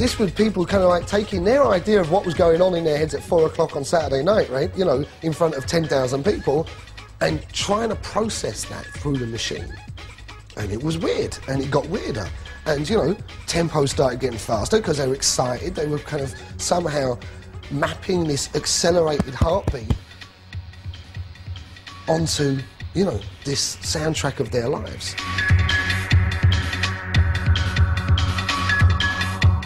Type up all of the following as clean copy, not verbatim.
this was people kind of like taking their idea of what was going on in their heads at 4 o'clock on Saturday night, right? You know, in front of 10,000 people, and trying to process that through the machine. And it was weird, and it got weirder. And, you know, tempo started getting faster because they were excited. They were kind of somehow mapping this accelerated heartbeat onto, you know, this soundtrack of their lives.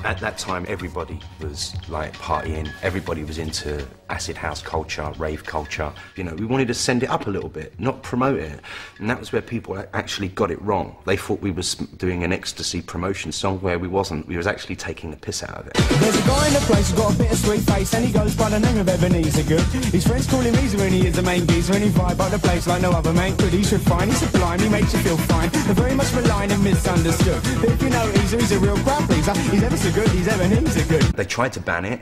At that time, everybody was, like, partying. Everybody was into acid house culture, rave culture. You know, we wanted to send it up a little bit, not promote it. And that was where people actually got it wrong. They thought we was doing an ecstasy promotion song where we wasn't. We was actually taking the piss out of it. There's a guy in the place who's got a bit of sweet face, and he goes by the name of Ebenezer Good. His friends call him Easy when he is the main geezer, and he vibe by the place like no other man could. He's refined, he's sublime, he makes you feel fine. They're very much maligned and misunderstood. But if you know Easy, he's a real crowd pleaser. He's ever so good, he's Ebenezer Good. They tried to ban it.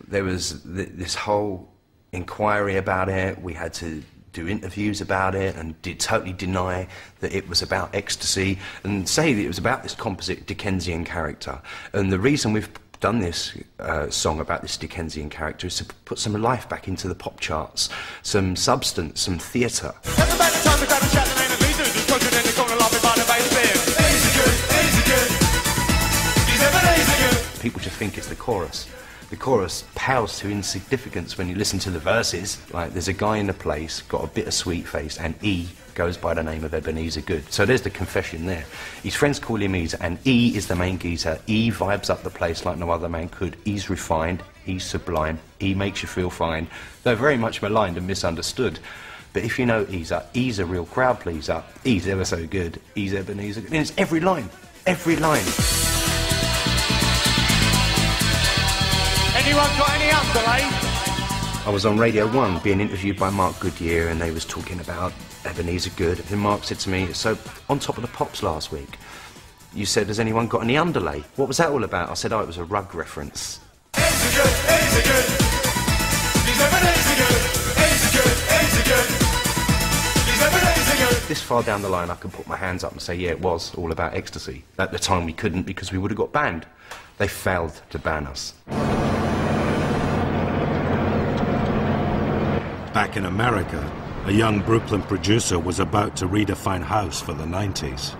There was this whole inquiry about it. We had to do interviews about it and totally deny that it was about ecstasy and say that it was about this composite Dickensian character. And the reason we've done this song about this Dickensian character is to put some life back into the pop charts, some substance, some theatre. People just think it's the chorus. The chorus pales to insignificance when you listen to the verses. Like, there's a guy in the place, got a bit of sweet face, and E goes by the name of Ebenezer Good. So there's the confession there. His friends call him Easer, and E is the main geezer. E vibes up the place like no other man could. E's refined, E's sublime, E makes you feel fine. They're very much maligned and misunderstood. But if you know E's a real crowd pleaser. E's ever so good, E's Ebenezer Good. And it's every line, every line. Anyone got any underlay? I was on Radio 1 being interviewed by Mark Goodyear, and they was talking about Ebenezer Good. And Mark said to me, so on Top of the Pops last week, you said, has anyone got any underlay? What was that all about? I said, oh, it was a rug reference. Ebenezer Good, Ebenezer Good. He's Ebenezer Good, Ebenezer Good, Ebenezer Good. He's Ebenezer Good. This far down the line, I could put my hands up and say, yeah, it was all about ecstasy. At the time, we couldn't because we would have got banned. They failed to ban us. Back in America, a young Brooklyn producer was about to redefine house for the 90s.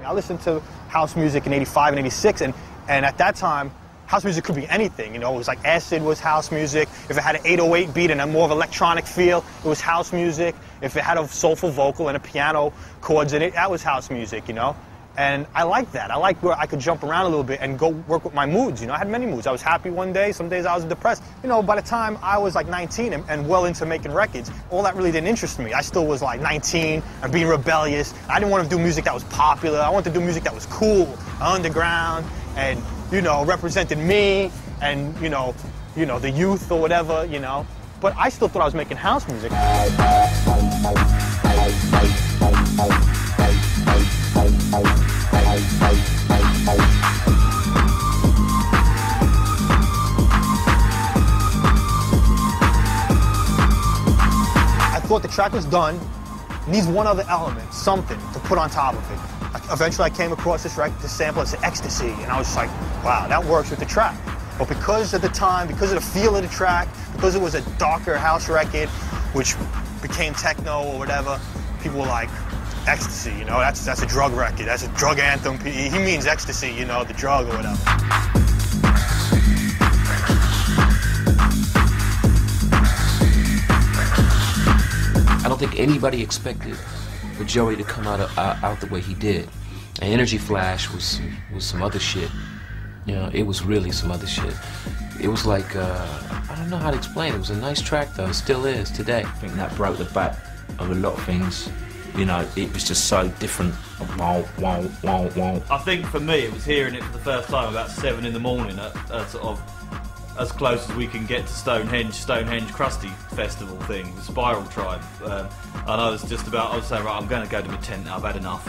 I listened to house music in '85 and '86, and at that time, house music could be anything. You know, it was like acid was house music. If it had an 808 beat and a more of electronic feel, it was house music. If it had a soulful vocal and a piano chords in it, that was house music, you know? And I liked that. I liked where I could jump around a little bit and go work with my moods, you know? I had many moods. I was happy one day, some days I was depressed. You know, by the time I was like 19 and well into making records, all that really didn't interest me. I still was like 19 and being rebellious. I didn't want to do music that was popular. I wanted to do music that was cool, underground, and, you know, represented me and, you know, the youth or whatever, you know? But I still thought I was making house music. I thought the track was done. It needs one other element, something to put on top of it. Eventually I came across this sample, it's ecstasy, and I was just like, wow, that works with the track. But because of the time, because of the feel of the track, because it was a darker house record, which became techno or whatever, people were like, ecstasy, you know, that's a drug record, that's a drug anthem. He means ecstasy, you know, the drug or whatever. I don't think anybody expected for Joey to come out the way he did. And Energy Flash was some other shit. You know, it was really some other shit. It was like, I don't know how to explain it. It was a nice track though, it still is today. I think that broke the back of a lot of things. You know, it was just so different. Wow, wow, wow, wow. I think for me, it was hearing it for the first time about 7 in the morning at sort of as close as we can get to Stonehenge Krusty Festival thing, the Spiral Tribe. And I was saying, right, I'm going to go to my tent now, I've had enough.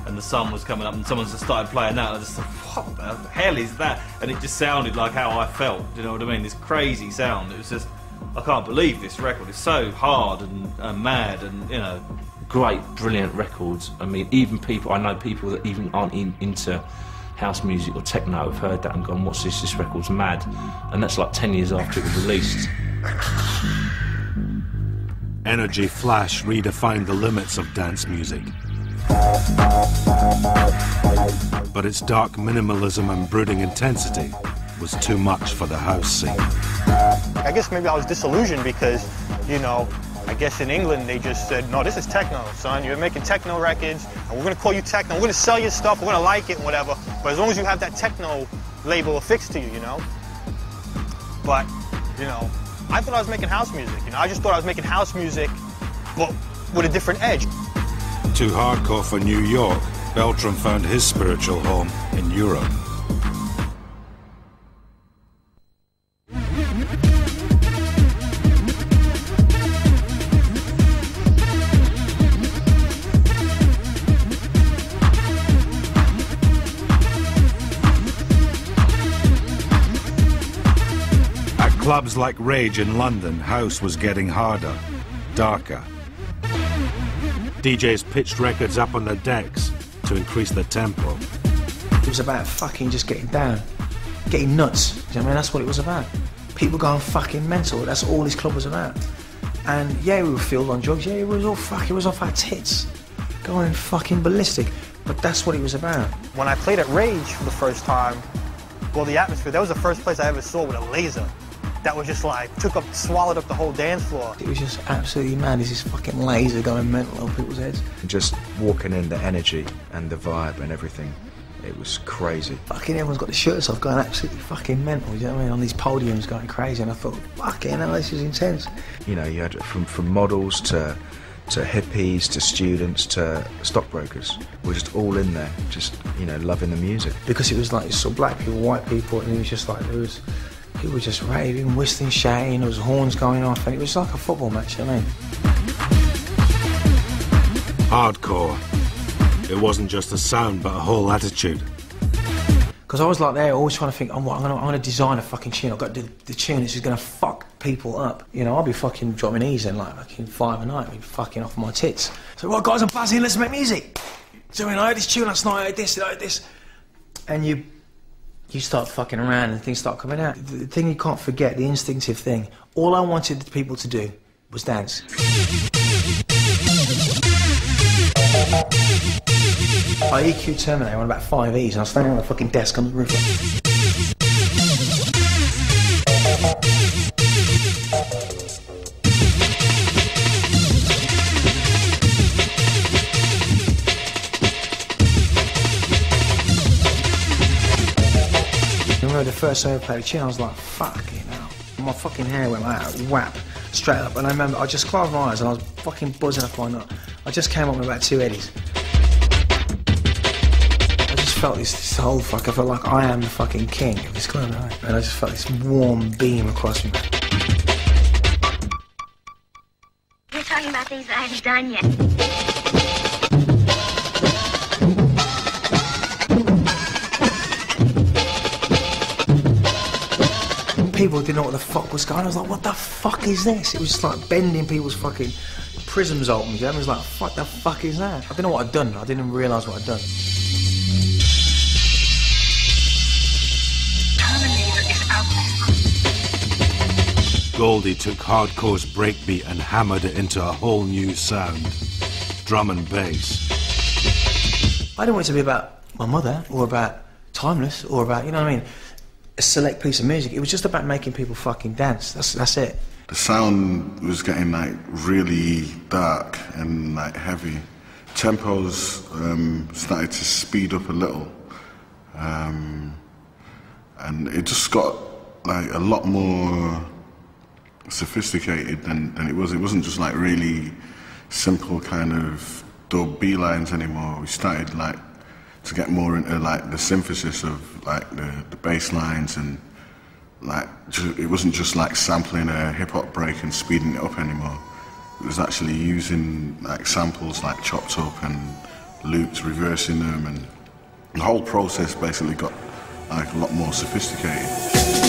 And the sun was coming up and someone just started playing that, and I just thought, what the hell is that? And it just sounded like how I felt, do you know what I mean? This crazy sound. It was just, I can't believe this record. It's so hard and mad and, you know. Great, brilliant records. I mean, even people, I know people that even aren't into house music or techno have heard that and gone, what's this? This record's mad. And that's like 10 years after it was released. Energy Flash redefined the limits of dance music. But its dark minimalism and brooding intensity was too much for the house scene. I guess maybe I was disillusioned because, you know, I guess in England they just said, no, this is techno, son. You're making techno records, and we're going to call you techno. We're going to sell your stuff, we're going to like it and whatever. But as long as you have that techno label affixed to you, you know? But, you know, I thought I was making house music. You know, I just thought I was making house music, but with a different edge. Too hardcore for New York, Beltram found his spiritual home in Europe. Clubs like Rage in London, house was getting harder, darker. DJs pitched records up on their decks to increase the tempo. It was about fucking just getting down, getting nuts. Do you know what I mean? That's what it was about. People going fucking mental. That's all this club was about. And yeah, we were filled on drugs. Yeah, it was all fucking, it was off our tits, going fucking ballistic. But that's what it was about. When I played at Rage for the first time, well, the atmosphere, that was the first place I ever saw with a laser. That was just like, swallowed up the whole dance floor. It was just absolutely mad. There's this fucking laser going mental on people's heads. Just walking in, the energy and the vibe and everything, it was crazy. Fucking everyone's got the shirts off going absolutely fucking mental, you know what I mean? On these podiums going crazy, and I thought, fucking hell, this is intense. You know, you had from models to hippies to students to stockbrokers. We're just all in there, just, you know, loving the music. Because it was like, you saw black people, white people, and it was just like, people were just raving, whistling, shouting, there was horns going off, and it was like a football match, you know what I mean? Hardcore. It wasn't just a sound, but a whole attitude. Because I was like there, always trying to think, I'm gonna design a fucking tune. I've got to do the tune that's just gonna fuck people up. You know, I'll be fucking dropping E's in like fucking 5 a night, be fucking off my tits. So, right guys, I'm buzzing, let's make music. So, I heard this tune last night, I heard this. And you start fucking around and things start coming out. The thing you can't forget, the instinctive thing, all I wanted the people to do was dance. I EQ Terminator on about 5 E's and I was standing on the fucking desk on the roof. I remember the first time I played a tune, I was like, fucking hell. My fucking hair went like that, whap, straight up. And I remember, I just closed my eyes and I was fucking buzzing up my nut. I just came up with about 2 eddies. I just felt this whole I felt like I am the fucking king of this club, right? And I just felt this warm beam across me. We're talking about things that I haven't done yet. People didn't know what the fuck was going on. I was like, what the fuck is this? It was just like bending people's fucking prisms open. You know? It was like, what the fuck is that? I didn't know what I'd done. I didn't realise what I'd done. Goldie took hardcore's breakbeat and hammered it into a whole new sound. Drum and bass. I didn't want it to be about my mother, or about Timeless, or about, you know what I mean, a select piece of music. It was just about making people fucking dance. That's it. The sound was getting like really dark and like heavy. Tempos started to speed up a little, and it just got like a lot more sophisticated than it was. It wasn't just like really simple kind of dub B lines anymore. We started like to get more into like the synthesis of like the bass lines, and like it wasn't just like sampling a hip hop break and speeding it up anymore. It was actually using like samples like chopped up and loops, reversing them, and the whole process basically got like a lot more sophisticated.